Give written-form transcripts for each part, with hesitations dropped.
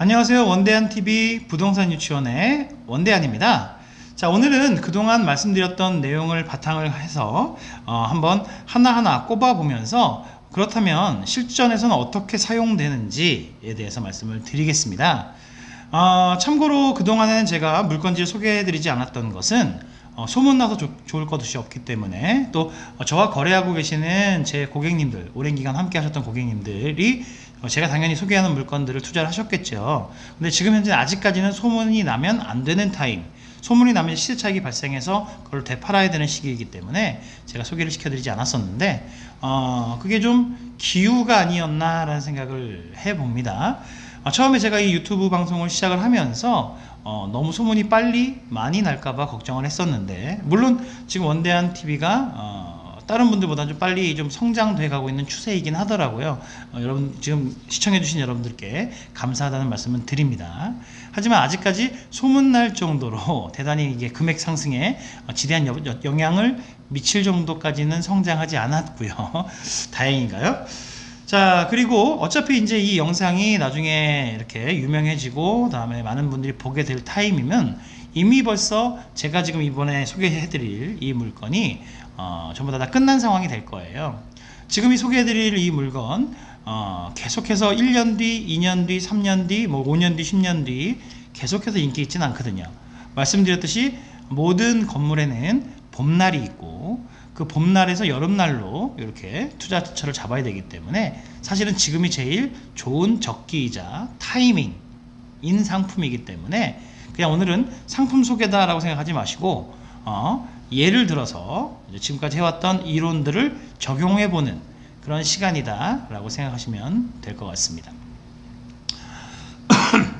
안녕하세요. 원대한TV 부동산 유치원의 원대한입니다. 자, 오늘은 그동안 말씀드렸던 내용을 바탕을 해서 한번 하나하나 꼽아보면서 그렇다면 실전에서는 어떻게 사용되는지에 대해서 말씀을 드리겠습니다. 참고로 그동안에는 제가 물건지를 소개해드리지 않았던 것은 소문나서 좋을 것이 없기 때문에, 또 저와 거래하고 계시는 제 고객님들, 오랜 기간 함께 하셨던 고객님들이 제가 당연히 소개하는 물건들을 투자를 하셨겠죠. 근데 지금 현재 아직까지는 소문이 나면 안 되는 타임, 소문이 나면 시세 차익이 발생해서 그걸 되팔아야 되는 시기이기 때문에 제가 소개를 시켜드리지 않았었는데, 그게 좀 기우가 아니었나 라는 생각을 해봅니다. 처음에 제가 이 유튜브 방송을 시작을 하면서 너무 소문이 빨리 많이 날까봐 걱정을 했었는데, 물론 지금 원대한TV가 다른 분들보다 좀 빨리 좀 성장돼 가고 있는 추세이긴 하더라고요. 여러분 지금 시청해주신 여러분들께 감사하다는 말씀을 드립니다. 하지만 아직까지 소문날 정도로 대단히 이게 금액 상승에 지대한 영향을 미칠 정도까지는 성장하지 않았고요. 다행인가요? 자, 그리고 어차피 이제 이 영상이 나중에 이렇게 유명해지고 다음에 많은 분들이 보게 될 타임이면 이미 벌써 제가 지금 이번에 소개해드릴 이 물건이 전부 다 끝난 상황이 될 거예요. 지금 이 소개해드릴 이 물건 계속해서 1년 뒤, 2년 뒤, 3년 뒤, 뭐 5년 뒤, 10년 뒤 계속해서 인기 있지는 않거든요. 말씀드렸듯이 모든 건물에는 봄날이 있고 그 봄날에서 여름날로 이렇게 투자처를 잡아야 되기 때문에 사실은 지금이 제일 좋은 적기이자 타이밍인 상품이기 때문에 그냥 오늘은 상품 소개다 라고 생각하지 마시고 예를 들어서 지금까지 해왔던 이론들을 적용해보는 그런 시간이다 라고 생각하시면 될 것 같습니다.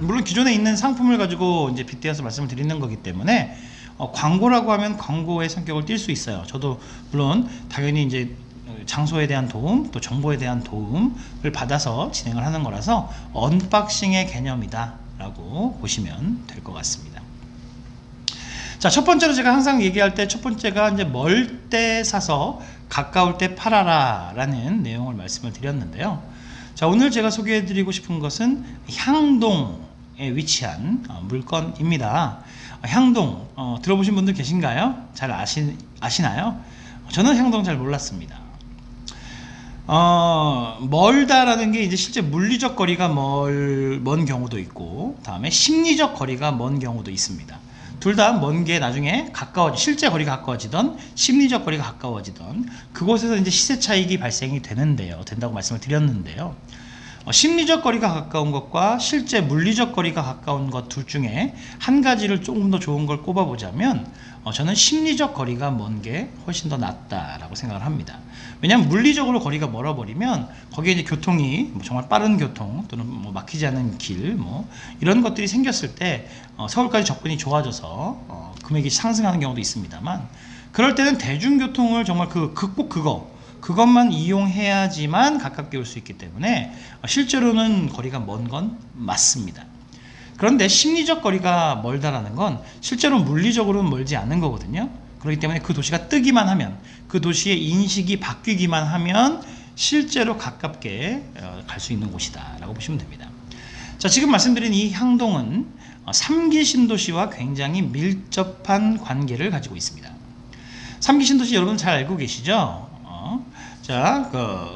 물론 기존에 있는 상품을 가지고 이제 빗대어서 말씀을 드리는 거기 때문에 광고라고 하면 광고의 성격을 띌 수 있어요. 저도 물론 당연히 이제 장소에 대한 도움, 또 정보에 대한 도움을 받아서 진행을 하는 거라서 언박싱의 개념이다 라고 보시면 될 것 같습니다. 자, 첫 번째로 제가 항상 얘기할 때 첫 번째가 이제 멀 때 사서 가까울 때 팔아라 라는 내용을 말씀을 드렸는데요. 자, 오늘 제가 소개해 드리고 싶은 것은 향동에 위치한 물건입니다. 향동 들어보신 분들 계신가요? 잘 아시나요? 저는 향동 잘 몰랐습니다. 멀다라는 게 이제 실제 물리적 거리가 먼 경우도 있고, 다음에 심리적 거리가 먼 경우도 있습니다. 둘 다 먼 게 나중에 실제 거리가 가까워지던 심리적 거리가 가까워지던 그곳에서 이제 시세 차익이 발생이 된다고 말씀을 드렸는데요. 심리적 거리가 가까운 것과 실제 물리적 거리가 가까운 것 둘 중에 한 가지를 조금 더 좋은 걸 꼽아보자면 저는 심리적 거리가 먼 게 훨씬 더 낫다라고 생각을 합니다. 왜냐하면 물리적으로 거리가 멀어버리면 거기에 이제 교통이 정말 빠른 교통 또는 막히지 않은 길 이런 것들이 생겼을 때 서울까지 접근이 좋아져서 금액이 상승하는 경우도 있습니다만, 그럴 때는 대중교통을 정말 그것만 이용해야지만 가깝게 올 수 있기 때문에 실제로는 거리가 먼 건 맞습니다. 그런데 심리적 거리가 멀다라는 건 실제로 물리적으로는 멀지 않은 거거든요. 그렇기 때문에 그 도시가 뜨기만 하면, 그 도시의 인식이 바뀌기만 하면 실제로 가깝게 갈 수 있는 곳이다 라고 보시면 됩니다. 자, 지금 말씀드린 이 향동은 3기 신도시와 굉장히 밀접한 관계를 가지고 있습니다. 3기 신도시 여러분 잘 알고 계시죠? 자,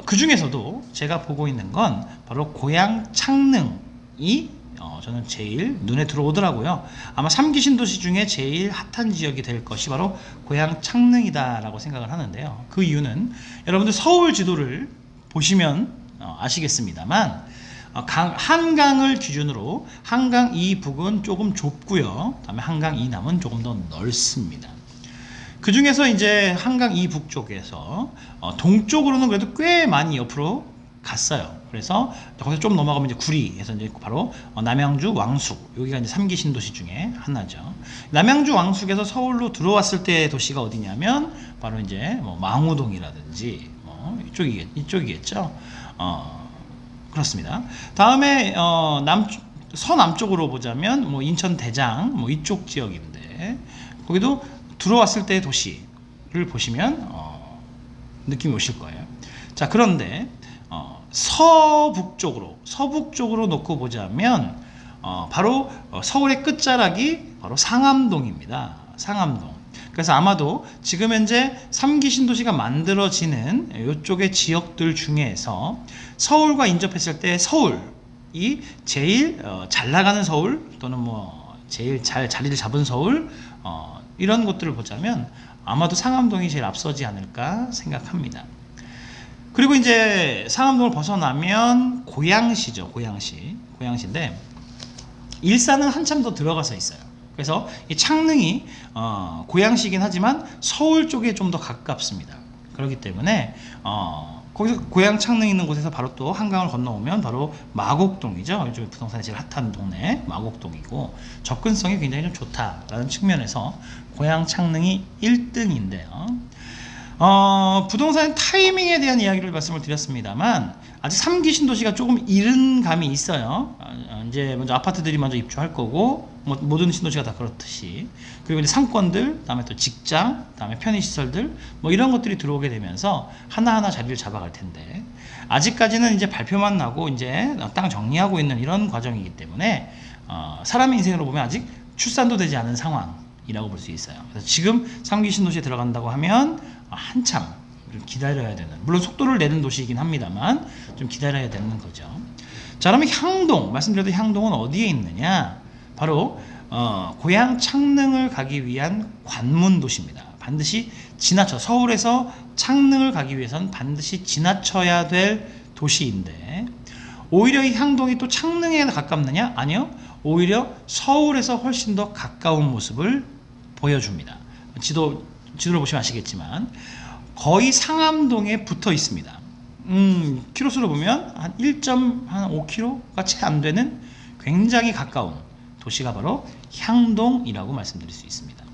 그 중에서도 제가 보고 있는 건 바로 고양 창릉이 저는 제일 눈에 들어오더라고요. 아마 3기 신도시 중에 제일 핫한 지역이 될 것이 바로 고양 창릉이다 라고 생각을 하는데요. 그 이유는 여러분들 서울 지도를 보시면 아시겠습니다만 한강을 기준으로 한강 이북은 조금 좁고요. 다음에 한강 이남은 조금 더 넓습니다. 그 중에서 이제 한강 이북 쪽에서 동쪽으로는 그래도 꽤 많이 옆으로 갔어요. 그래서 거기서 좀 넘어가면 이제 구리에서 이제 바로 남양주 왕숙, 여기가 이제 3기 신도시 중에 하나죠. 남양주 왕숙에서 서울로 들어왔을 때 도시가 어디냐면 바로 이제 망우동이라든지 이쪽이겠죠. 그렇습니다. 다음에 서남쪽으로 보자면 인천 대장 이쪽 지역인데, 거기도 들어왔을 때의 도시를 보시면 느낌이 오실 거예요. 자, 그런데 서북쪽으로 놓고 보자면 바로 서울의 끝자락이 바로 상암동입니다. 상암동. 그래서 아마도 지금 현재 3기 신도시가 만들어지는 이쪽의 지역들 중에서 서울과 인접했을 때 서울이 제일 잘 나가는 서울 또는 뭐 제일 잘 자리를 잡은 서울 이런 것들을 보자면 아마도 상암동이 제일 앞서지 않을까 생각합니다. 그리고 이제 상암동을 벗어나면 고양시죠. 고양시인데 일산은 한참 더 들어가서 있어요. 그래서 이 창릉이 고양시이긴 하지만 서울 쪽에 좀 더 가깝습니다. 그렇기 때문에 거기서 고양 창릉 있는 곳에서 바로 또 한강을 건너오면 바로 마곡동이죠. 요즘 부동산이 제일 핫한 동네 마곡동이고 접근성이 굉장히 좀 좋다라는 측면에서 고양 창릉이 1등인데요. 부동산 타이밍에 대한 이야기를 말씀을 드렸습니다만 아직 3기 신도시가 조금 이른 감이 있어요. 이제 먼저 아파트들이 먼저 입주할 거고 뭐 모든 신도시가 다 그렇듯이 그리고 이제 상권들, 다음에 또 직장, 다음에 편의시설들 뭐 이런 것들이 들어오게 되면서 하나하나 자리를 잡아갈 텐데 아직까지는 이제 발표만 나고 이제 땅 정리하고 있는 이런 과정이기 때문에 사람의 인생으로 보면 아직 출산도 되지 않은 상황이라고 볼 수 있어요. 그래서 지금 3기 신도시에 들어간다고 하면 한참 기다려야 되는, 물론 속도를 내는 도시이긴 합니다만 좀 기다려야 되는 거죠. 자, 그러면 향동, 말씀드렸던 향동은 어디에 있느냐? 바로 고양 창릉을 가기 위한 관문 도시입니다. 반드시 지나쳐, 서울에서 창릉을 가기 위해서는 반드시 지나쳐야 될 도시인데 오히려 이 향동이 또 창릉에 가깝느냐? 아니요, 오히려 서울에서 훨씬 더 가까운 모습을 보여줍니다. 지도를 보시면 아시겠지만 거의 상암동에 붙어 있습니다. 키로수로 보면 한 1.5km가 채 안 되는 굉장히 가까운 도시가 바로 향동이라고 말씀드릴 수 있습니다.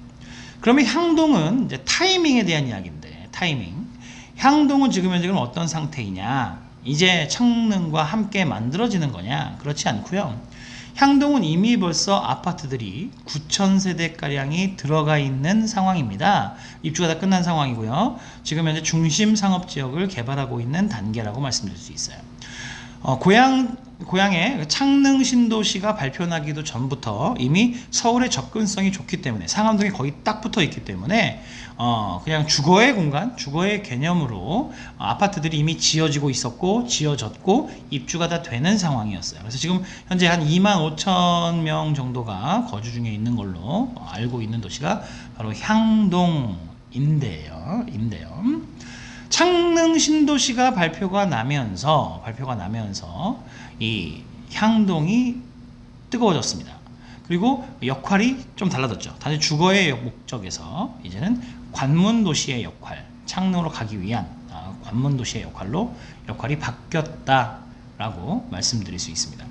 그러면 향동은 이제 타이밍에 대한 이야기인데, 타이밍. 향동은 지금 현재 어떤 상태이냐? 이제 창릉과 함께 만들어지는 거냐? 그렇지 않고요. 향동은 이미 벌써 아파트들이 9,000세대가량이 들어가 있는 상황입니다. 입주가 다 끝난 상황이고요. 지금 현재 중심 상업지역을 개발하고 있는 단계라고 말씀드릴 수 있어요. 고향의 창릉 신도시가 발표나기도 전부터 이미 서울의 접근성이 좋기 때문에 상암동이 거의 딱 붙어 있기 때문에 그냥 주거의 공간, 주거의 개념으로 아파트들이 이미 지어지고 있었고 지어졌고 입주가 다 되는 상황이었어요. 그래서 지금 현재 한 25,000명 정도가 거주 중에 있는 걸로 알고 있는 도시가 바로 향동인데요. 창릉 신도시가 발표가 나면서 이 향동이 뜨거워졌습니다. 그리고 역할이 좀 달라졌죠. 단지 주거의 목적에서 이제는 관문 도시의 역할, 창릉으로 가기 위한 관문 도시의 역할이 바뀌었다라고 말씀드릴 수 있습니다.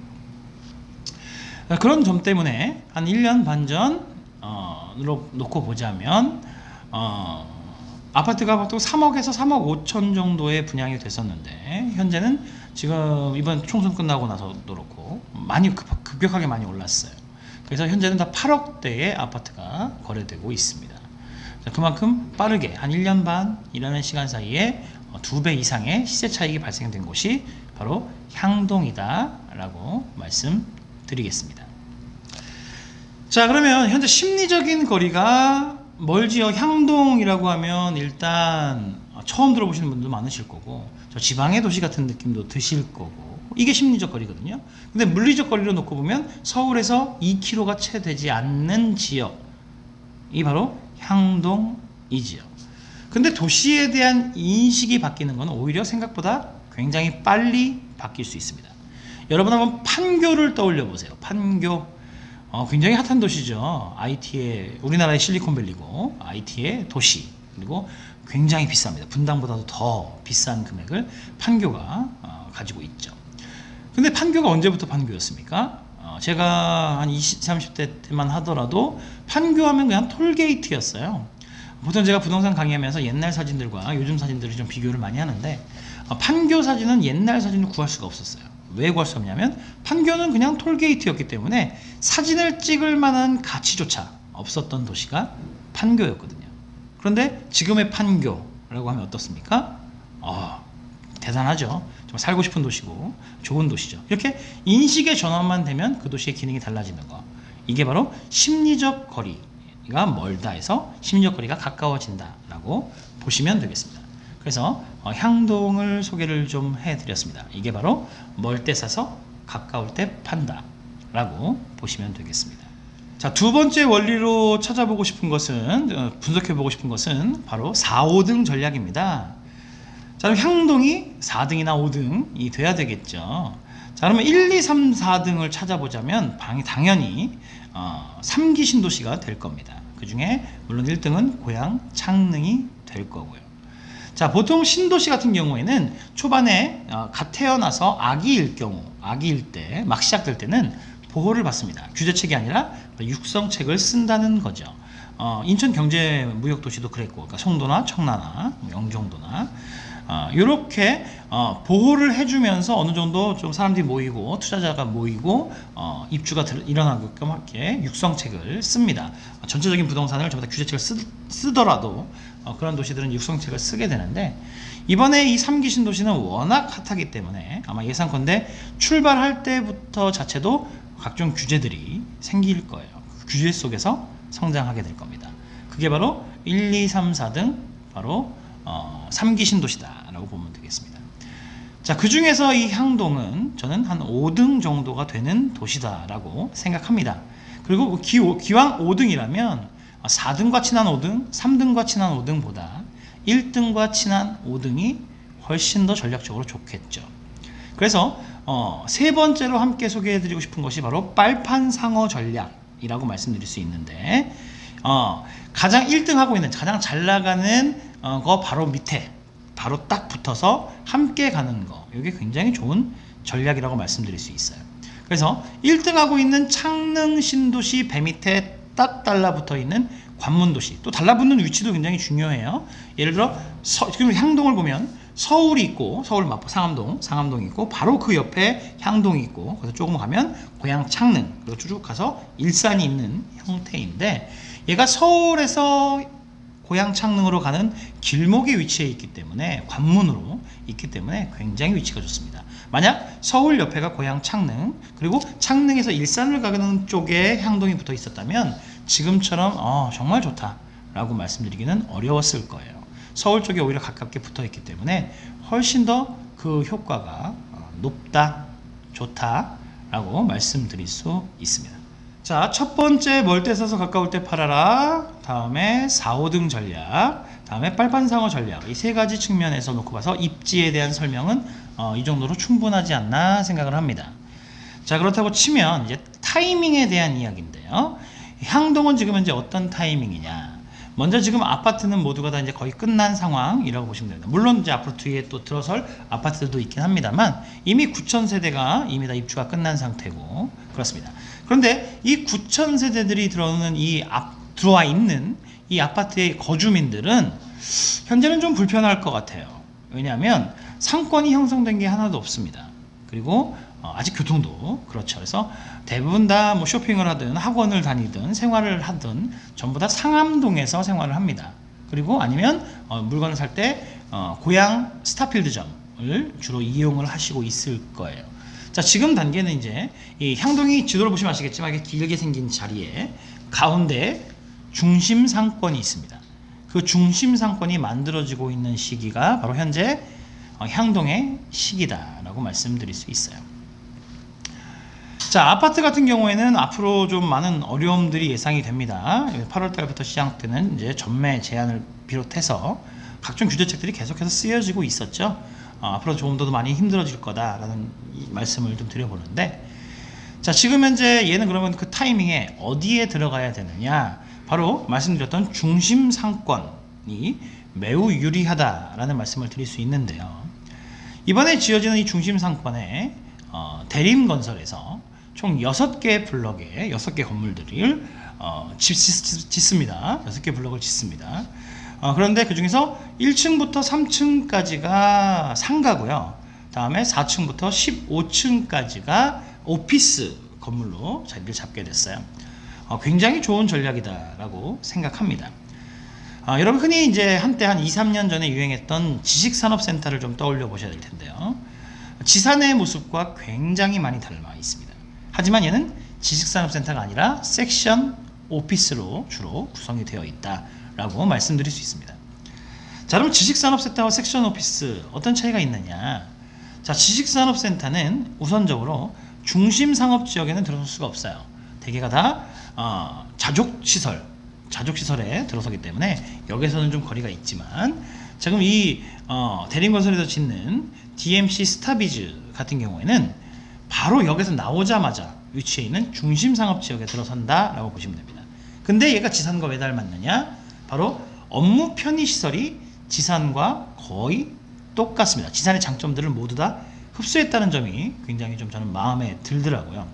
그런 점 때문에 한 1년 반 전으로 놓고 보자면 아파트가 보통 3억에서 3억 5천 정도의 분양이 됐었는데 현재는 지금 이번 총선 끝나고 나서도 그렇고 많이 급격하게 많이 올랐어요. 그래서 현재는 다 8억대의 아파트가 거래되고 있습니다. 그만큼 빠르게 한 1년 반이라는 시간 사이에 2배 이상의 시세 차익이 발생된 곳이 바로 향동이다 라고 말씀드리겠습니다. 자, 그러면 현재 심리적인 거리가 멀지요. 향동이라고 하면 일단 처음 들어보시는 분도 많으실 거고 저 지방의 도시 같은 느낌도 드실 거고 이게 심리적 거리거든요. 근데 물리적 거리로 놓고 보면 서울에서 2km가 채 되지 않는 지역이 바로 향동이지요. 근데 도시에 대한 인식이 바뀌는 건 오히려 생각보다 굉장히 빨리 바뀔 수 있습니다. 여러분 한번 판교를 떠올려 보세요. 판교 굉장히 핫한 도시죠. IT의 우리나라의 실리콘밸리고 IT의 도시, 그리고 굉장히 비쌉니다. 분당보다도 더 비싼 금액을 판교가 가지고 있죠. 근데 판교가 언제부터 판교였습니까? 제가 한 20, 30대 때만 하더라도 판교하면 그냥 톨게이트였어요. 보통 제가 부동산 강의하면서 옛날 사진들과 요즘 사진들을 좀 비교를 많이 하는데 판교 사진은 옛날 사진을 구할 수가 없었어요. 왜 구할 수 없냐면 판교는 그냥 톨게이트였기 때문에 사진을 찍을 만한 가치조차 없었던 도시가 판교였거든요. 그런데 지금의 판교라고 하면 어떻습니까? 대단하죠. 좀 살고 싶은 도시고 좋은 도시죠. 이렇게 인식의 전환만 되면 그 도시의 기능이 달라지는 거. 이게 바로 심리적 거리가 멀다 해서 심리적 거리가 가까워진다라고 보시면 되겠습니다. 그래서 향동을 소개를 좀 해드렸습니다. 이게 바로 멀 때 사서 가까울 때 판다 라고 보시면 되겠습니다. 자, 두 번째 원리로 찾아보고 싶은 것은, 분석해 보고 싶은 것은 바로 4, 5등 전략입니다. 자, 그럼 향동이 4등이나 5등이 돼야 되겠죠. 자, 그러면 1, 2, 3, 4등을 찾아보자면 당연히 3기 신도시가 될 겁니다. 그 중에 물론 1등은 고향 창릉이 될 거고요. 자, 보통 신도시 같은 경우에는 초반에 갓 태어나서 아기일 경우, 아기일 때, 막 시작될 때는 보호를 받습니다. 규제책이 아니라 육성책을 쓴다는 거죠. 인천경제무역도시도 그랬고, 그러니까 송도나 청라나 영종도나 이렇게 보호를 해주면서 어느 정도 좀 사람들이 모이고 투자자가 모이고 입주가 일어나게끔 하게 육성책을 씁니다. 전체적인 부동산을 전부 다 규제책을 쓰더라도 그런 도시들은 육성책을 쓰게 되는데, 이번에 이 3기 신도시는 워낙 핫하기 때문에 아마 예상컨대 출발할 때부터 자체도 각종 규제들이 생길 거예요. 그 규제 속에서 성장하게 될 겁니다. 그게 바로 1, 2, 3, 4등 바로 3기 신도시다 라고 보면 되겠습니다. 자, 그 중에서 이 향동은 저는 한 5등 정도가 되는 도시다 라고 생각합니다. 그리고 기왕 5등이라면 4등과 친한 5등, 3등과 친한 5등보다 1등과 친한 5등이 훨씬 더 전략적으로 좋겠죠. 그래서 세 번째로 함께 소개해드리고 싶은 것이 바로 빨판상어 전략이라고 말씀드릴 수 있는데, 가장 1등하고 있는, 가장 잘 나가는 거 바로 밑에 바로 딱 붙어서 함께 가는 거, 이게 굉장히 좋은 전략이라고 말씀드릴 수 있어요. 그래서 1등하고 있는 창릉 신도시 배 밑에 딱 달라붙어 있는 관문도시, 또 달라붙는 위치도 굉장히 중요해요. 예를 들어 지금 향동을 보면 서울이 있고, 서울 마포 상암동이 있고, 바로 그 옆에 향동이 있고, 그래서 조금 가면 고향 창릉, 그리고 쭉 가서 일산이 있는 형태인데, 얘가 서울에서 고향 창릉으로 가는 길목에 위치해 있기 때문에, 관문으로 있기 때문에 굉장히 위치가 좋습니다. 만약 서울 옆에가 고향 창릉, 그리고 창릉에서 일산을 가는 쪽에 향동이 붙어 있었다면 지금처럼 정말 좋다 라고 말씀드리기는 어려웠을 거예요. 서울 쪽에 오히려 가깝게 붙어 있기 때문에 훨씬 더 그 효과가 높다, 좋다 라고 말씀드릴 수 있습니다. 자, 첫 번째 멀 때 사서 가까울 때 팔아라, 다음에 4, 5등 전략, 다음에 빨판상어 전략, 이 세 가지 측면에서 놓고 봐서 입지에 대한 설명은 이 정도로 충분하지 않나 생각을 합니다. 자, 그렇다고 치면 이제 타이밍에 대한 이야기인데요. 향동은 지금 현재 어떤 타이밍이냐? 먼저 지금 아파트는 모두가 다 이제 거의 끝난 상황이라고 보시면 됩니다. 물론 이제 앞으로 뒤에 또 들어설 아파트들도 있긴 합니다만, 이미 9,000세대가 이미 다 입주가 끝난 상태고 그렇습니다. 그런데 이 9,000세대들이 들어와 있는 이 아파트의 거주민들은 현재는 좀 불편할 것 같아요. 왜냐하면 상권이 형성된 게 하나도 없습니다. 그리고 아직 교통도 그렇죠. 그래서 대부분 다 뭐 쇼핑을 하든 학원을 다니든 생활을 하든 전부 다 상암동에서 생활을 합니다. 그리고 아니면 물건을 살 때 고향 스타필드점을 주로 이용을 하시고 있을 거예요. 자, 지금 단계는 이제 이 향동이 지도를 보시면 아시겠지만 이렇게 길게 생긴 자리에 가운데 중심 상권이 있습니다. 그 중심 상권이 만들어지고 있는 시기가 바로 현재 향동의 시기다라고 말씀드릴 수 있어요. 자, 아파트 같은 경우에는 앞으로 좀 많은 어려움들이 예상이 됩니다. 8월 달부터 시작되는 이제 전매 제한을 비롯해서 각종 규제책들이 계속해서 쓰여지고 있었죠. 앞으로 조금 더 많이 힘들어질 거다라는 말씀을 좀 드려보는데, 자, 지금 현재 얘는 그러면 그 타이밍에 어디에 들어가야 되느냐? 바로 말씀드렸던 중심 상권이 매우 유리하다라는 말씀을 드릴 수 있는데요. 이번에 지어지는 이 중심 상권에 대림건설에서 총 6개 블럭에 6개 건물들을 짓습니다. 6개 블럭을 짓습니다. 그런데 그 중에서 1층부터 3층까지가 상가고요. 다음에 4층부터 15층까지가 오피스 건물로 자리를 잡게 됐어요. 굉장히 좋은 전략이다라고 생각합니다. 여러분 흔히 이제 한때 한 2, 3년 전에 유행했던 지식산업센터를 좀 떠올려 보셔야 될 텐데요. 지산의 모습과 굉장히 많이 닮아 있습니다. 하지만 얘는 지식산업센터가 아니라 섹션 오피스로 주로 구성이 되어 있다라고 말씀드릴 수 있습니다. 자, 그럼 지식산업센터와 섹션 오피스 어떤 차이가 있느냐? 자, 지식산업센터는 우선적으로 중심상업지역에는 들어설 수가 없어요. 대개가 다 자족시설에 들어서기 때문에 여기서는 좀 거리가 있지만, 자, 그럼 이 대림건설에서 짓는 DMC 스타비즈 같은 경우에는 바로 여기서 나오자마자 위치해 있는 중심상업지역에 들어선다라고 보시면 됩니다. 근데 얘가 지산과 왜 닮았느냐? 바로 업무 편의시설이 지산과 거의 똑같습니다. 지산의 장점들을 모두 다 흡수했다는 점이 굉장히 좀 저는 마음에 들더라고요.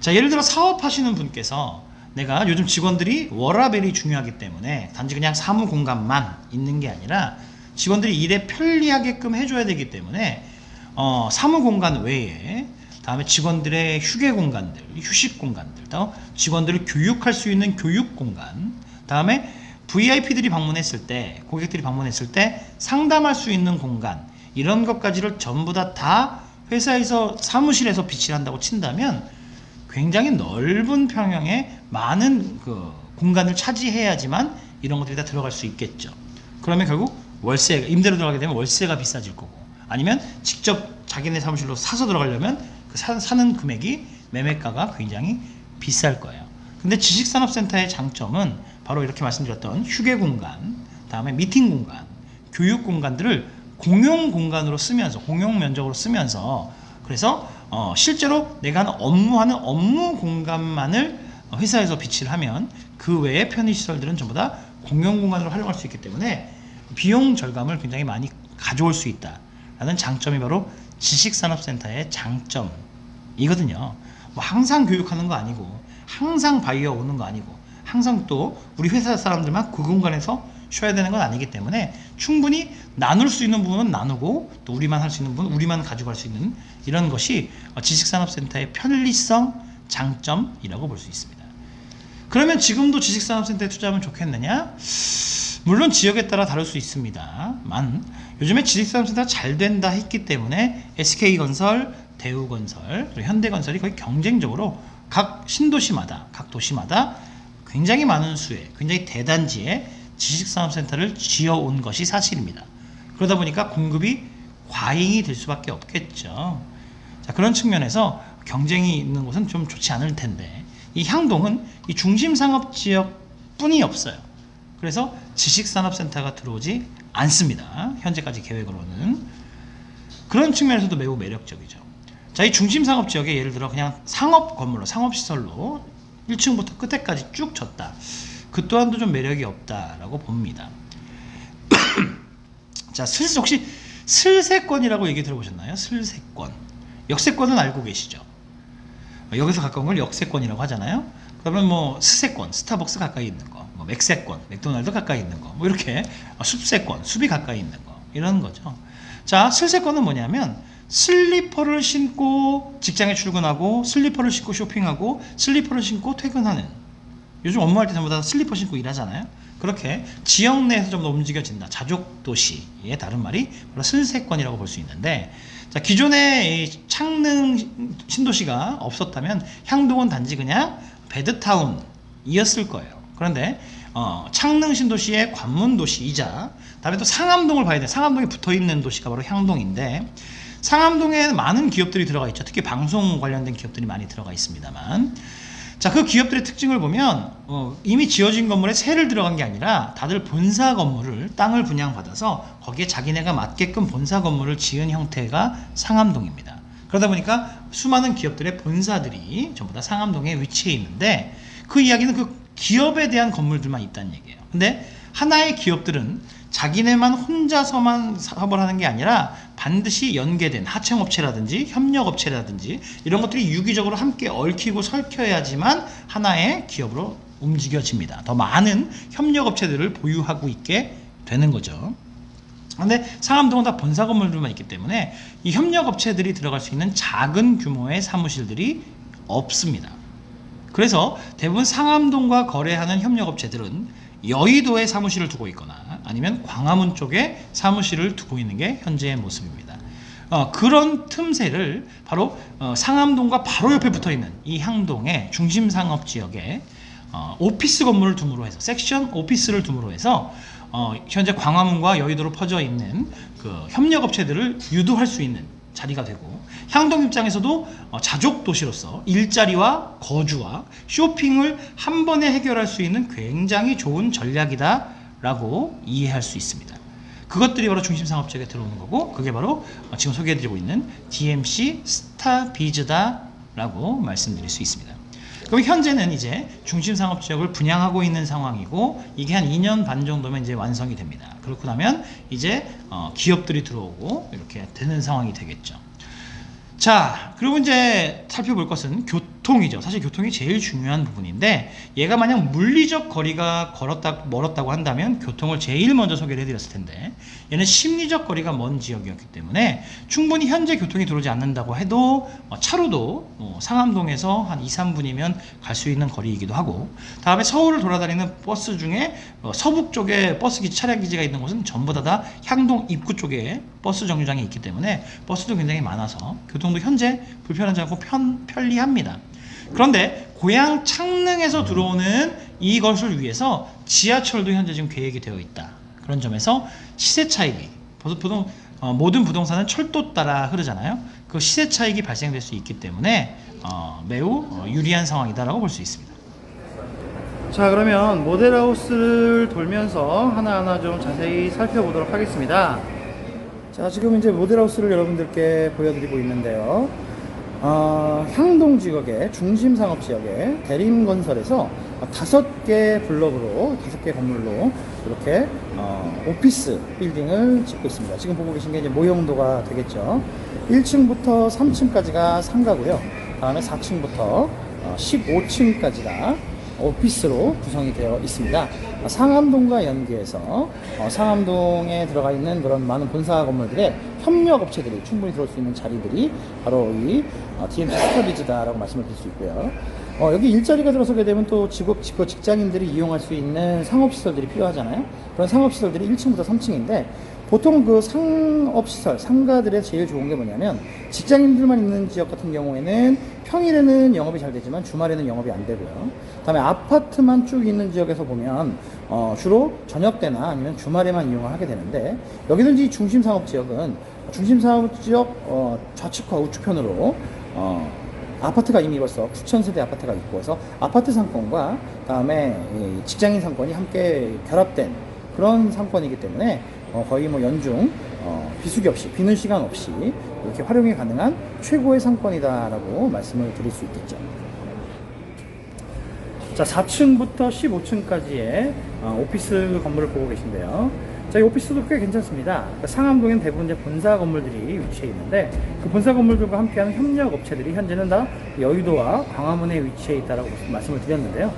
자, 예를 들어 사업하시는 분께서 내가 요즘 직원들이 워라밸이 중요하기 때문에 단지 그냥 사무 공간만 있는 게 아니라 직원들이 일에 편리하게끔 해줘야 되기 때문에 사무 공간 외에 다음에 직원들의 휴게 공간들, 휴식 공간들, 또 직원들을 교육할 수 있는 교육 공간, 다음에 VIP들이 방문했을 때, 고객들이 방문했을 때 상담할 수 있는 공간, 이런 것까지를 전부 다 회사에서 사무실에서 비치를 한다고 친다면 굉장히 넓은 평형의 많은 그 공간을 차지해야지만 이런 것들이 다 들어갈 수 있겠죠. 그러면 결국 월세, 임대로 들어가게 되면 월세가 비싸질 거고, 아니면 직접 자기네 사무실로 사서 들어가려면 그 사는 금액이, 매매가가 굉장히 비쌀 거예요. 근데 지식산업센터의 장점은 바로 이렇게 말씀드렸던 휴게 공간, 다음에 미팅 공간, 교육 공간들을 공용 공간으로 쓰면서, 공용 면적으로 쓰면서, 그래서 실제로 내가 업무하는 업무 공간만을 회사에서 비치를 하면 그 외의 편의시설들은 전부 다 공용 공간으로 활용할 수 있기 때문에 비용 절감을 굉장히 많이 가져올 수 있다라는 장점이 바로 지식산업센터의 장점이거든요. 뭐 항상 교육하는 거 아니고, 항상 바이어 오는 거 아니고, 항상 또 우리 회사 사람들만 그 공간에서 쉬어야 되는 건 아니기 때문에 충분히 나눌 수 있는 부분은 나누고, 또 우리만 할 수 있는 부분은 우리만 가지고 갈 수 있는, 이런 것이 지식산업센터의 편리성 장점이라고 볼 수 있습니다. 그러면 지금도 지식산업센터에 투자하면 좋겠느냐? 물론 지역에 따라 다를 수 있습니다만, 요즘에 지식산업센터가 잘 된다 했기 때문에 SK건설, 대우건설, 그리고 현대건설이 거의 경쟁적으로 각 신도시마다, 각 도시마다 굉장히 많은 수의, 굉장히 대단지에 지식산업센터를 지어온 것이 사실입니다. 그러다 보니까 공급이 과잉이 될 수밖에 없겠죠. 자, 그런 측면에서 경쟁이 있는 곳은 좀 좋지 않을 텐데, 이 향동은 이 중심상업지역 뿐이 없어요. 그래서 지식산업센터가 들어오지 않습니다. 현재까지 계획으로는. 그런 측면에서도 매우 매력적이죠. 자, 이 중심상업지역에 예를 들어 그냥 상업 건물로, 상업시설로 1층부터 끝에까지 쭉 졌다. 그 또한도 좀 매력이 없다라고 봅니다. 자, 혹시 슬세권이라고 얘기 들어보셨나요? 슬세권. 역세권은 알고 계시죠? 여기서 가까운 걸 역세권이라고 하잖아요. 그러면 뭐 스세권, 스타벅스 가까이 있는 거, 뭐 맥세권, 맥도날드 가까이 있는 거, 뭐 이렇게 숲세권, 숲이 가까이 있는 거, 이런 거죠. 자, 슬세권은 뭐냐면 슬리퍼를 신고 직장에 출근하고, 슬리퍼를 신고 쇼핑하고, 슬리퍼를 신고 퇴근하는, 요즘 업무할 때 전부 다 슬리퍼 신고 일하잖아요. 그렇게 지역 내에서 좀 더 움직여진다. 자족도시의 다른 말이 바로 슬세권이라고 볼 수 있는데, 자, 기존에 창릉 신도시가 없었다면 향동은 단지 그냥 배드타운이었을 거예요. 그런데 창릉 신도시의 관문도시이자, 다음에 또 상암동을 봐야 돼. 상암동에 붙어있는 도시가 바로 향동인데, 상암동에 많은 기업들이 들어가 있죠. 특히 방송 관련된 기업들이 많이 들어가 있습니다만, 자, 그 기업들의 특징을 보면 이미 지어진 건물에 세를 들어간 게 아니라 다들 본사 건물을, 땅을 분양받아서 거기에 자기네가 맞게끔 본사 건물을 지은 형태가 상암동입니다. 그러다 보니까 수많은 기업들의 본사들이 전부 다 상암동에 위치해 있는데, 그 이야기는 그 기업에 대한 건물들만 있다는 얘기예요. 근데 하나의 기업들은 자기네만 혼자서만 사업을 하는 게 아니라 반드시 연계된 하청업체라든지 협력업체라든지 이런 것들이 유기적으로 함께 얽히고 설켜야지만 하나의 기업으로 움직여집니다. 더 많은 협력업체들을 보유하고 있게 되는 거죠. 근데 상암동은 다 본사 건물들만 있기 때문에 이 협력업체들이 들어갈 수 있는 작은 규모의 사무실들이 없습니다. 그래서 대부분 상암동과 거래하는 협력업체들은 여의도에 사무실을 두고 있거나 아니면 광화문 쪽에 사무실을 두고 있는 게 현재의 모습입니다. 그런 틈새를 바로 상암동과 바로 옆에 붙어있는 이 향동의 중심상업지역에 오피스 건물을 둠으로 해서 섹션 오피스를 둠으로 해서 현재 광화문과 여의도로 퍼져 있는 그 협력업체들을 유도할 수 있는 자리가 되고, 향동 입장에서도 자족 도시로서 일자리와 거주와 쇼핑을 한 번에 해결할 수 있는 굉장히 좋은 전략이다 라고 이해할 수 있습니다. 그것들이 바로 중심상업지역에 들어오는 거고, 그게 바로 지금 소개해드리고 있는 DMC 스타비즈다 라고 말씀드릴 수 있습니다. 그럼 현재는 이제 중심상업지역을 분양하고 있는 상황이고, 이게 한 2년 반 정도면 이제 완성이 됩니다. 그렇고 나면 이제 기업들이 들어오고 이렇게 되는 상황이 되겠죠. 자, 그리고 이제 살펴볼 것은 교통이죠. 사실 교통이 제일 중요한 부분인데, 얘가 만약 물리적 거리가 멀었다고 한다면 교통을 제일 먼저 소개를 해드렸을 텐데, 얘는 심리적 거리가 먼 지역이었기 때문에 충분히 현재 교통이 들어오지 않는다고 해도 차로도 상암동에서 한 2, 3분이면 갈 수 있는 거리이기도 하고, 다음에 서울을 돌아다니는 버스 중에 서북 쪽에 버스 차량 기지가 있는 곳은 전부 다 향동 입구 쪽에 버스 정류장이 있기 때문에 버스도 굉장히 많아서 교통도 현재 불편하지 않고 편리합니다. 그런데 고향 창릉에서 들어오는 이것을 위해서 지하철도 현재 지금 계획이 되어 있다. 그런 점에서 시세 차익이, 모든 부동산은 철도 따라 흐르잖아요. 그 시세 차익이 발생될 수 있기 때문에 매우 유리한 상황이다라고 볼 수 있습니다. 자, 그러면 모델하우스를 돌면서 하나하나 좀 자세히 살펴보도록 하겠습니다. 자, 지금 이제 모델하우스를 여러분들께 보여드리고 있는데요. 향동 지역의 중심 상업 지역의 대림건설에서 5개 블럭으로 5개 건물로 이렇게 오피스 빌딩을 짓고 있습니다. 지금 보고 계신 게 이제 모형도가 되겠죠. 1층부터 3층까지가 상가고요. 다음에 4층부터 15층까지가 오피스로 구성이 되어 있습니다. 상암동과 연계해서 상암동에 들어가 있는 그런 많은 본사 건물들의 협력 업체들이 충분히 들어올 수 있는 자리들이 바로 이 DMC 스타비즈다라고 말씀을 드릴 수 있고요. 여기 일자리가 들어서게 되면 또 직장인들이 이용할 수 있는 상업시설들이 필요하잖아요. 그런 상업시설들이 1층부터 3층인데, 보통 그 상업시설, 상가들의 제일 좋은 게 뭐냐면, 직장인들만 있는 지역 같은 경우에는 평일에는 영업이 잘 되지만 주말에는 영업이 안 되고요. 다음에 아파트만 쭉 있는 지역에서 보면 주로 저녁 때나 아니면 주말에만 이용을 하게 되는데, 여기는 이 중심상업지역은 중심상업지역 좌측과 우측편으로 아파트가 이미 벌써 9,000세대 아파트가 있고 해서 아파트 상권과 다음에 직장인 상권이 함께 결합된 그런 상권이기 때문에 거의 뭐 연중 비수기 없이, 비는 시간 없이 이렇게 활용이 가능한 최고의 상권이다라고 말씀을 드릴 수 있겠죠. 자, 4층부터 15층까지의 오피스 건물을 보고 계신데요. 자, 이 오피스도 꽤 괜찮습니다. 그러니까 상암동엔 대부분 이제 본사 건물들이 위치해 있는데, 그 본사 건물들과 함께하는 협력 업체들이 현재는 다 여의도와 광화문에 위치해 있다라고 말씀을 드렸는데요.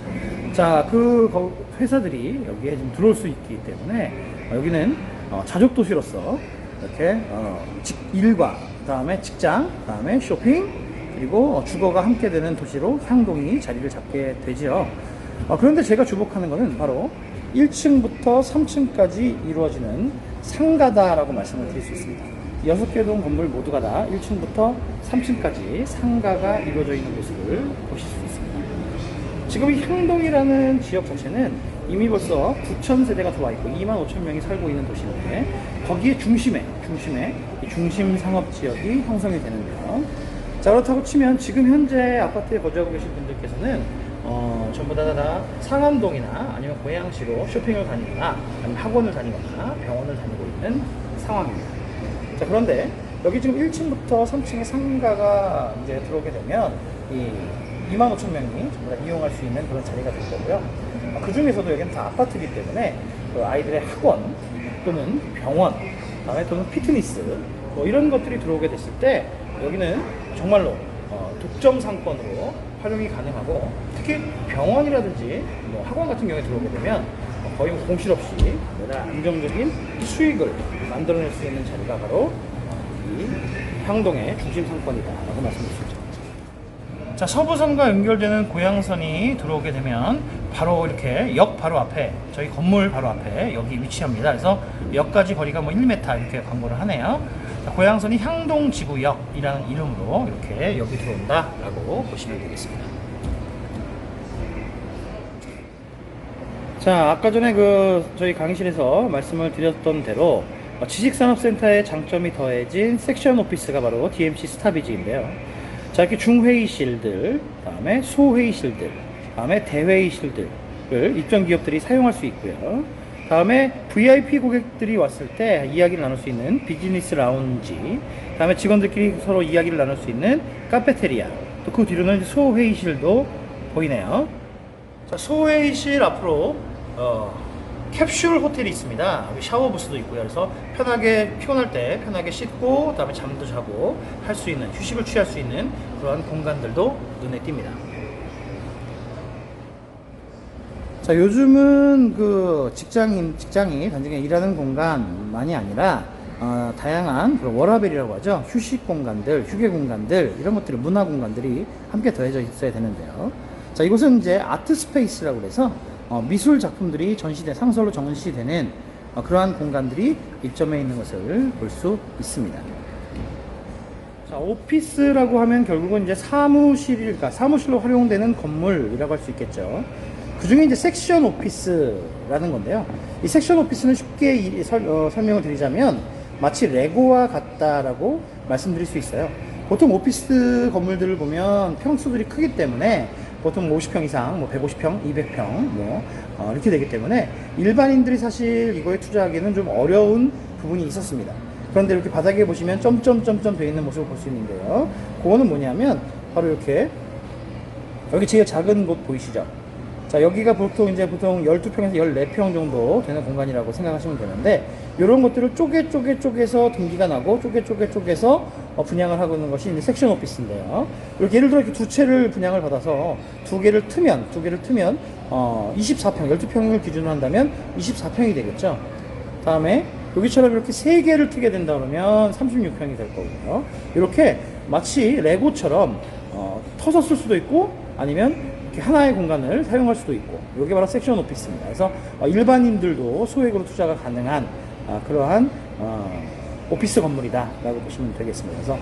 자, 그 회사들이 여기에 좀 들어올 수 있기 때문에 여기는 자족 도시로서 이렇게 일과 다음에 직장, 다음에 쇼핑, 그리고 주거가 함께 되는 도시로 향동이 자리를 잡게 되죠. 그런데 제가 주목하는 것은 바로 1층부터 3층까지 이루어지는 상가다라고 말씀을 드릴 수 있습니다. 6개 동 건물 모두가 다 1층부터 3층까지 상가가 이루어져 있는 모습을 보실 수 있습니다. 지금 이 향동이라는 지역 자체는 이미 벌써 9,000세대가 들어와 있고 25,000명이 살고 있는 도시인데, 거기에 중심에 이 중심 상업 지역이 형성이 되는데요. 자, 그렇다고 치면 지금 현재 아파트에 거주하고 계신 분들께서는 전부 다 상암동이나 아니면 고양시로 쇼핑을 다니거나 아니면 학원을 다니거나 병원을 다니고 있는 상황입니다. 자, 그런데 여기 지금 1층부터 3층의 상가가 이제 들어오게 되면 이 25,000명이 전부 다 이용할 수 있는 그런 자리가 될 거고요. 그 중에서도 여기는 다 아파트이기 때문에 그 아이들의 학원 또는 병원, 또는 피트니스 뭐 이런 것들이 들어오게 됐을 때 여기는 정말로 독점 상권으로 활용이 가능하고, 특히 병원이라든지 뭐 학원 같은 경우에 들어오게 되면 거의 공실 없이 안정적인 수익을 만들어낼 수 있는 자리가 바로 이 향동의 중심 상권이다라고 말씀드릴 수 있죠. 자, 서부선과 연결되는 고양선이 들어오게 되면 바로 이렇게 역 바로 앞에, 저희 건물 바로 앞에 여기 위치합니다. 그래서 역까지 거리가 뭐 1m 이렇게 광고를 하네요. 고양선이 향동지구역이라는 이름으로 이렇게 여기 들어온다라고 보시면 되겠습니다. 자, 아까 전에 저희 강의실에서 말씀을 드렸던 대로 지식산업센터의 장점이 더해진 섹션 오피스가 바로 DMC 스타비즈인데요. 자, 이렇게 중회의실들, 다음에 소회의실들, 다음에 대회의실들을 입점 기업들이 사용할 수 있고요. 다음에 VIP 고객들이 왔을 때 이야기를 나눌 수 있는 비즈니스 라운지, 다음에 직원들끼리 서로 이야기를 나눌 수 있는 카페테리아, 또 그 뒤로는 소회의실도 보이네요. 자, 소회의실 앞으로 캡슐 호텔이 있습니다. 여기 샤워 부스도 있고요. 그래서 편하게 피곤할 때 편하게 씻고 그다음에 잠도 자고 할 수 있는, 휴식을 취할 수 있는 그러한 공간들도 눈에 띕니다. 자, 요즘은 직장이 단지 일하는 공간만이 아니라 다양한 그런 워라벨이라고 하죠. 휴식 공간들, 휴게 공간들, 이런 것들이, 문화 공간들이 함께 더해져 있어야 되는데요. 자, 이곳은 이제 아트 스페이스라고 해서 미술 작품들이 상설로 전시되는 그러한 공간들이 입점해 있는 것을 볼 수 있습니다. 자, 오피스라고 하면 결국은 이제 사무실로 활용되는 건물이라고 할 수 있겠죠. 그 중에 이제 섹션 오피스라는 건데요. 이 섹션 오피스는 쉽게 설명을 드리자면 마치 레고와 같다라고 말씀드릴 수 있어요. 보통 오피스 건물들을 보면 평수들이 크기 때문에 보통 50평 이상, 150평, 200평, 이렇게 되기 때문에 일반인들이 사실 이거에 투자하기는 좀 어려운 부분이 있었습니다. 그런데 이렇게 바닥에 보시면 점점점점 되어 있는 모습을 볼 수 있는데요. 그거는 뭐냐면 바로 이렇게 여기 제일 작은 곳 보이시죠? 자, 여기가 보통 12평에서 14평 정도 되는 공간이라고 생각하시면 되는데, 이런 것들을 쪼개서 등기가 나고 쪼개서 분양을 하고 있는 것이 이제 섹션 오피스인데요. 이렇게 예를 들어 이렇게 두 채를 분양을 받아서 두 개를 트면 24평, 12평을 기준으로 한다면 24평이 되겠죠. 다음에 여기처럼 이렇게 세 개를 트게 된다 그러면 36평이 될 거고요. 이렇게 마치 레고처럼 터서 쓸 수도 있고 아니면 하나의 공간을 사용할 수도 있고, 이게 바로 섹션 오피스입니다. 그래서 일반인들도 소액으로 투자가 가능한 그러한 오피스 건물이다 라고 보시면 되겠습니다. 그래서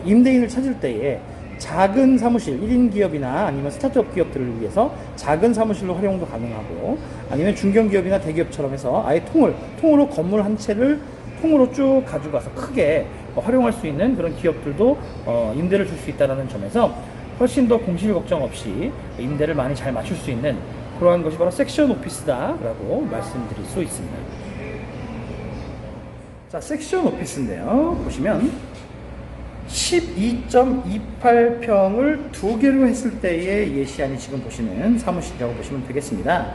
임대인을 찾을 때에 작은 사무실, 1인 기업이나 아니면 스타트업 기업들을 위해서 작은 사무실로 활용도 가능하고, 아니면 중견기업이나 대기업처럼 해서 아예 통으로 건물 한 채를 통으로 쭉 가져가서 크게 활용할 수 있는 그런 기업들도 임대를 줄 수 있다는 점에서 훨씬 더 공실 걱정 없이 임대를 많이 잘 맞출 수 있는 그러한 것이 바로 sek션 오피스다라고 말씀드릴 수 있습니다. 자, 섹션 오피스인데요. 보시면 12.28평을 두 개로 했을 때의 예시안이 지금 보시는 사무실이라고 보시면 되겠습니다.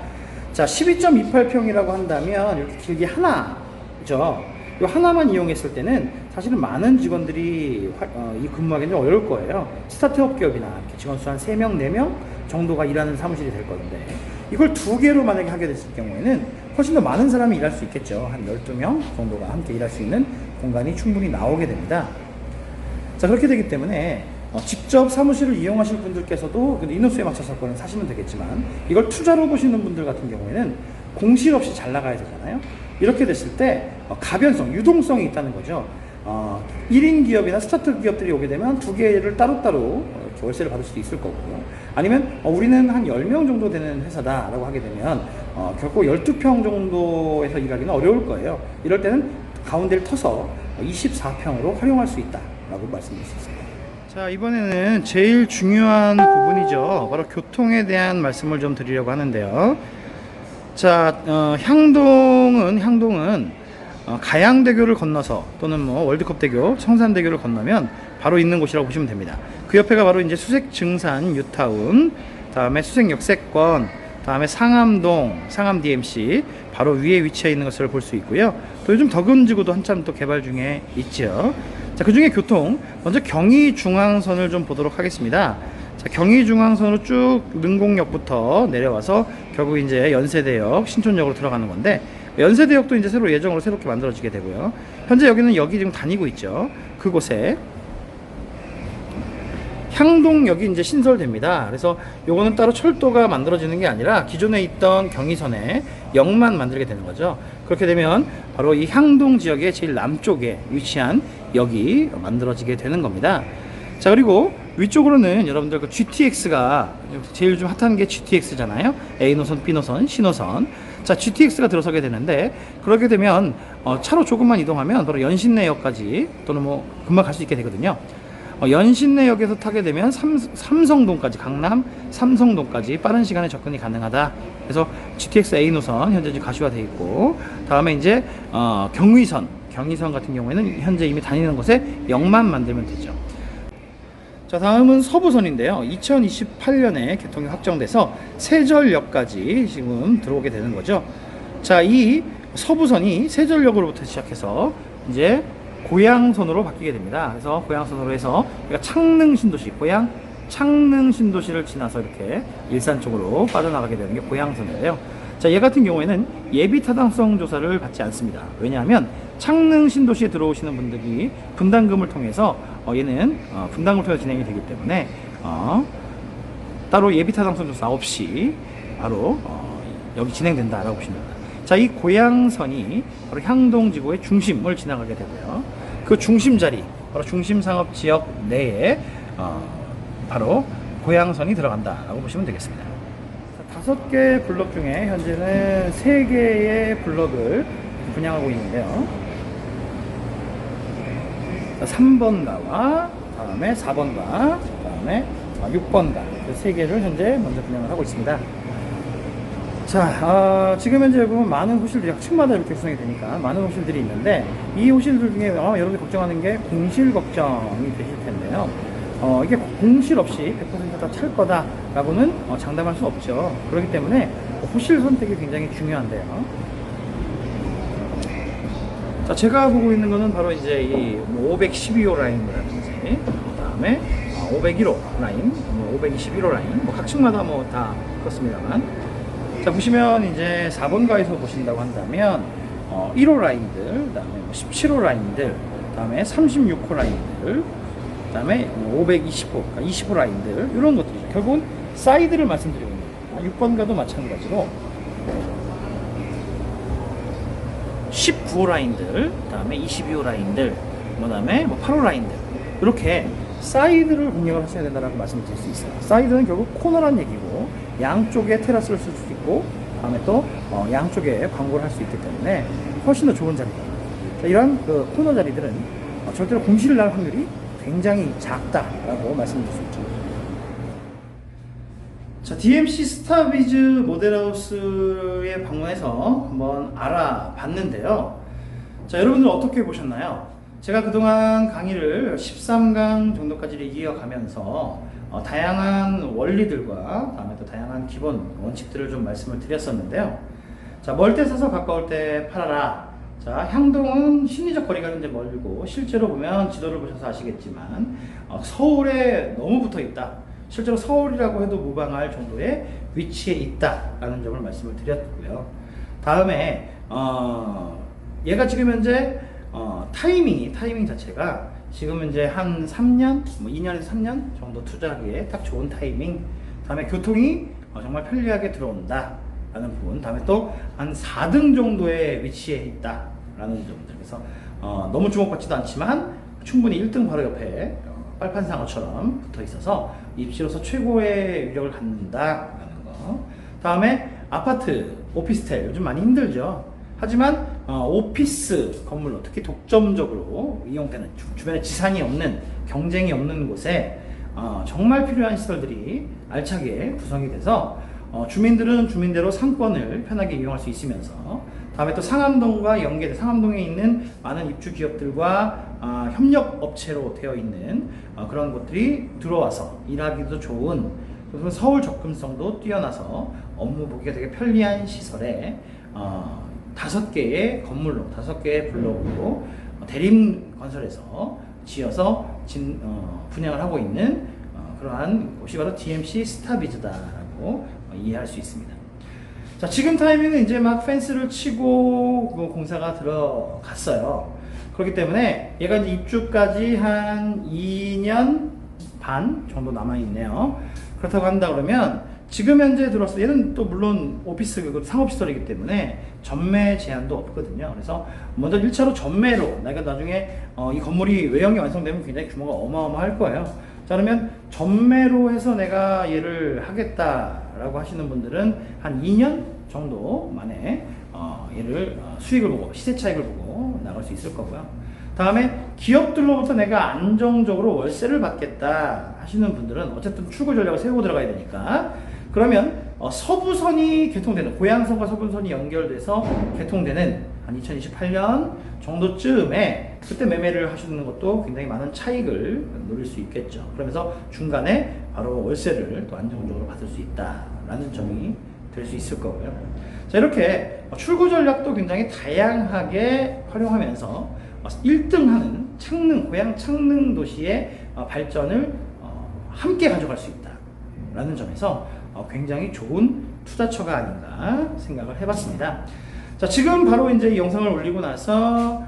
자, 12.28평이라고 한다면 이렇게 길게 하나죠. 이 하나만 이용했을 때는 사실은 많은 직원들이 이 근무하기는 어려울 거예요. 스타트업 기업이나 이렇게 직원 수 한 3명, 4명 정도가 일하는 사무실이 될 건데, 이걸 두 개로 만약에 하게 됐을 경우에는 훨씬 더 많은 사람이 일할 수 있겠죠. 한 12명 정도가 함께 일할 수 있는 공간이 충분히 나오게 됩니다. 자, 그렇게 되기 때문에 직접 사무실을 이용하실 분들께서도 인원수에 맞춰서 그건 사시면 되겠지만, 이걸 투자로 보시는 분들 같은 경우에는 공실 없이 잘 나가야 되잖아요. 이렇게 됐을 때 가변성, 유동성이 있다는 거죠. 1인 기업이나 스타트업 기업들이 오게 되면 두 개를 따로따로 이렇게 월세를 받을 수도 있을 거고요. 아니면 우리는 한 10명 정도 되는 회사다라고 하게 되면 결코 12평 정도에서 일하기는 어려울 거예요. 이럴 때는 가운데를 터서 24평으로 활용할 수 있다라고 말씀드릴 수 있습니다. 자, 이번에는 제일 중요한 부분이죠. 바로 교통에 대한 말씀을 좀 드리려고 하는데요. 자, 향동은 가양대교를 건너서 또는 월드컵대교, 청산대교를 건너면 바로 있는 곳이라고 보시면 됩니다. 그 옆에가 바로 이제 수색증산 뉴타운, 다음에 수색역세권, 다음에 상암동, 상암 DMC 바로 위에 위치해 있는 것을 볼 수 있고요. 또 요즘 덕은지구도 한참 또 개발 중에 있죠. 자, 그 중에 교통, 먼저 경의중앙선을 좀 보도록 하겠습니다. 자, 경의중앙선으로 쭉 능곡역부터 내려와서 결국 이제 연세대역, 신촌역으로 들어가는 건데, 연세대역도 이제 예정으로 새롭게 만들어지게 되고요. 현재 여기는 지금 다니고 있죠. 그곳에 향동역이 이제 신설됩니다. 그래서 요거는 따로 철도가 만들어지는 게 아니라 기존에 있던 경의선에 역만 만들게 되는 거죠. 그렇게 되면 바로 이 향동 지역의 제일 남쪽에 위치한 여기 만들어지게 되는 겁니다. 자, 그리고 위쪽으로는 여러분들 그 GTX가 제일 좀 핫한 게 GTX잖아요. A노선, B노선, C노선. 자, GTX가 들어서게 되는데, 그러게 되면 차로 조금만 이동하면 바로 연신내역까지 또는 뭐 금방 갈 수 있게 되거든요. 연신내역에서 타게 되면 삼성동까지, 강남 삼성동까지 빠른 시간에 접근이 가능하다. 그래서 GTX A 노선 현재 지금 가시화되어 있고, 다음에 이제 경의선 같은 경우에는 현재 이미 다니는 곳에 역만 만들면 되죠. 자, 다음은 서부선인데요. 2028년에 개통이 확정돼서 세전역까지 지금 들어오게 되는 거죠. 자, 이 서부선이 세전역으로부터 시작해서 이제 고양선으로 바뀌게 됩니다. 그래서 고양선으로 해서 우리가 창릉신도시, 고양 창릉신도시를 지나서 이렇게 일산 쪽으로 빠져나가게 되는 게 고양선이에요. 자, 얘 같은 경우에는 예비 타당성 조사를 받지 않습니다. 왜냐하면 창릉신도시에 들어오시는 분들이 분담금을 통해서 얘는 분담금을 통해서 진행이 되기 때문에 따로 예비 타당성 조사 없이 바로 여기 진행된다라고 보시면 됩니다. 자, 이 고양선이 바로 향동지구의 중심을 지나가게 되고요. 그 중심 자리, 바로 중심상업지역 내에 바로 고양선이 들어간다라고 보시면 되겠습니다. 자, 5개 블록 중에 현재는 3개의 블록을 분양하고 있는데요. 자, 3번가와 다음에 4번가, 다음에 6번가, 그 3개를 현재 먼저 분양을 하고 있습니다. 자, 지금 현재 보면 많은 호실들이 층마다 이렇게 구성이 되니까 많은 호실들이 있는데, 이 호실들 중에 여러분들이 걱정하는 게 공실 걱정이 되실 텐데요. 이게 공실 없이 100% 다 찰 거다라고는 장담할 수 없죠. 그렇기 때문에 호실 선택이 굉장히 중요한데요. 자, 제가 보고 있는 거는 바로 이제 이 512호 라인이라든지, 그 다음에 501호 라인, 521호 라인, 각 층마다 다 그렇습니다만. 자, 보시면 이제 4번가에서 보신다고 한다면 1호 라인들, 그 다음에 17호 라인들, 그 다음에 36호 라인들, 그 다음에 520호, 그러니까 20호 라인들, 이런 것들이죠. 결국은 사이드를 말씀드리고 있는 거예요. 6번가도 마찬가지로 19호 라인들, 그 다음에 22호 라인들, 그 다음에 8호 라인들, 이렇게 사이드를 운영을 하셔야 된다고 말씀을 드릴 수 있어요. 사이드는 결국 코너란 얘기고, 양쪽에 테라스를 쓸 수 있고, 다음에 또 양쪽에 광고를 할 수 있기 때문에 훨씬 더 좋은 자리다. 자, 이런 그 코너 자리들은 절대로 공실을 날 확률이 굉장히 작다라고 말씀드릴 수 있죠. 자, DMC 스타비즈 모델하우스에 방문해서 한번 알아봤는데요. 자, 여러분들 어떻게 보셨나요? 제가 그동안 강의를 13강 정도까지를 이어가면서 다양한 원리들과 다음에 또 다양한 기본 원칙들을 좀 말씀을 드렸었는데요. 자, 멀 때 사서 가까울 때 팔아라. 자, 향동은 심리적 거리가 굉장히 멀고, 실제로 보면 지도를 보셔서 아시겠지만 서울에 너무 붙어 있다. 실제로 서울이라고 해도 무방할 정도의 위치에 있다라는 점을 말씀을 드렸고요. 다음에 얘가 지금 현재 타이밍 자체가 지금 이제 한 3년, 2년에서 3년 정도 투자하기에 딱 좋은 타이밍. 다음에 교통이 정말 편리하게 들어온다 라는 부분. 다음에 또 한 4등 정도의 위치에 있다 라는 점들. 그래서 너무 주목받지도 않지만 충분히 1등 바로 옆에 빨판상어처럼 붙어 있어서 입지로서 최고의 위력을 갖는다라는 거. 다음에 아파트, 오피스텔 요즘 많이 힘들죠. 하지만 오피스 건물로, 특히 독점적으로 이용되는, 주변에 지산이 없는, 경쟁이 없는 곳에 정말 필요한 시설들이 알차게 구성이 돼서 주민들은 주민대로 상권을 편하게 이용할 수 있으면서, 다음에 또 상암동과 연계된, 상암동에 있는 많은 입주 기업들과 협력 업체로 되어 있는 그런 곳들이 들어와서 일하기도 좋은, 그래서 서울 접근성도 뛰어나서 업무 보기가 되게 편리한 시설에 5개의 건물로, 5개의 블록으로 대림건설에서 지어서 분양을 하고 있는 그러한 곳이 바로 DMC 스타비즈다라고 이해할 수 있습니다. 자, 지금 타이밍은 이제 막 펜스를 치고 공사가 들어갔어요. 그렇기 때문에 얘가 이제 입주까지 한 2년 반 정도 남아있네요. 그렇다고 한다 그러면 지금 현재 들어서 얘는 또 물론 오피스 그 상업시설이기 때문에 전매 제한도 없거든요. 그래서 먼저 1차로 전매로 내가 나중에 이 건물이 외형이 완성되면 굉장히 규모가 어마어마할 거예요. 자, 그러면 전매로 해서 내가 얘를 하겠다라고 하시는 분들은 한 2년 정도 만에 얘를 수익을 보고 시세 차익을 보고 나갈 수 있을 거고요. 다음에 기업들로부터 내가 안정적으로 월세를 받겠다 하시는 분들은 어쨌든 출구 전략을 세우고 들어가야 되니까, 그러면 서부선이 개통되는, 고양선과 서부선이 연결돼서 개통되는 한 2028년 정도쯤에 그때 매매를 하시는 것도 굉장히 많은 차익을 누릴 수 있겠죠. 그러면서 중간에 바로 월세를 또 안정적으로 받을 수 있다라는 점이 될 수 있을 거고요. 자, 이렇게 출구 전략도 굉장히 다양하게 활용하면서 1등하는 창릉, 고양 창릉 도시의 발전을 함께 가져갈 수 있다라는 점에서 굉장히 좋은 투자처가 아닌가 생각을 해봤습니다. 자, 지금 바로 이제 이 영상을 올리고 나서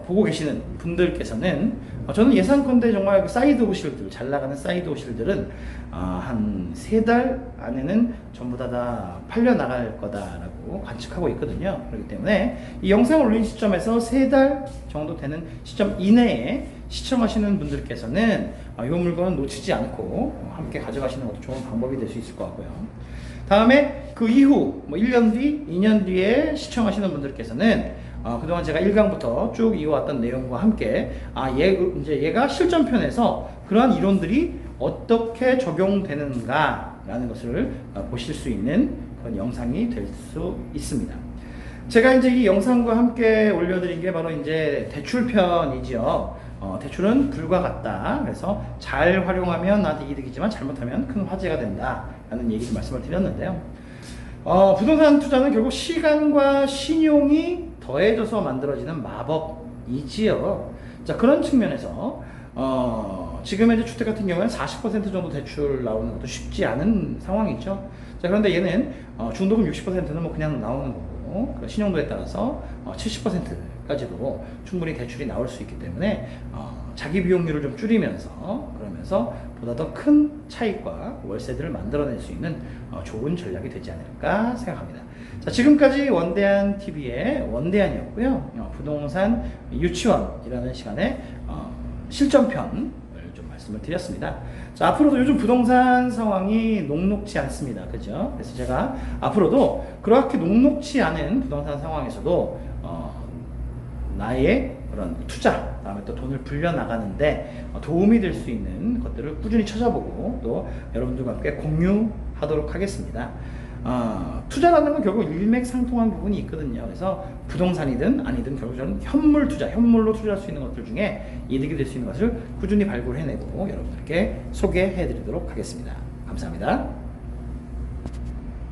보고 계시는 분들께서는 저는 예상컨대 정말 그 사이드 오실들, 잘 나가는 사이드 오실들은 한 3달 안에는 전부 다 팔려 나갈 거다라고 관측하고 있거든요. 그렇기 때문에 이 영상을 올린 시점에서 3달 정도 되는 시점 이내에 시청하시는 분들께서는 이 물건은 놓치지 않고 함께 가져가시는 것도 좋은 방법이 될 수 있을 것 같고요. 다음에 그 이후 뭐 1년 뒤, 2년 뒤에 시청하시는 분들께서는 그동안 제가 1강부터 쭉 이어왔던 내용과 함께 이제 얘가 실전편에서 그러한 이론들이 어떻게 적용되는가라는 것을 보실 수 있는 그런 영상이 될 수 있습니다. 제가 이제 이 영상과 함께 올려드린 게 바로 이제 대출편이지요. 대출은 불과 같다. 그래서 잘 활용하면 나한테 이득이지만 잘못하면 큰 화제가 된다라는 얘기를 말씀을 드렸는데요. 부동산 투자는 결국 시간과 신용이 더해져서 만들어지는 마법이지요. 자, 그런 측면에서 지금 현재 주택 같은 경우에는 40% 정도 대출 나오는 것도 쉽지 않은 상황이죠. 자, 그런데 얘는 중도금 60%는 뭐 그냥 나오는 거고, 신용도에 따라서 70%까지도 충분히 대출이 나올 수 있기 때문에 자기 비용률을 좀 줄이면서, 그러면서 보다 더 큰 차익과 월세들을 만들어낼 수 있는 좋은 전략이 되지 않을까 생각합니다. 자, 지금까지 원대한 TV의 원대한이었고요. 부동산 유치원이라는 시간에 실전편을 좀 말씀을 드렸습니다. 자, 앞으로도 요즘 부동산 상황이 녹록지 않습니다. 그죠? 그래서 제가 앞으로도 그렇게 녹록지 않은 부동산 상황에서도 나의 그런 투자, 다음에 또 돈을 불려나가는데 도움이 될 수 있는 것들을 꾸준히 찾아보고 또 여러분들과 함께 공유하도록 하겠습니다. 투자라는 건 결국 일맥상통한 부분이 있거든요. 그래서 부동산이든 아니든 결국 저는 현물 투자, 현물로 투자할 수 있는 것들 중에 이득이 될 수 있는 것을 꾸준히 발굴해내고 여러분들께 소개해 드리도록 하겠습니다. 감사합니다.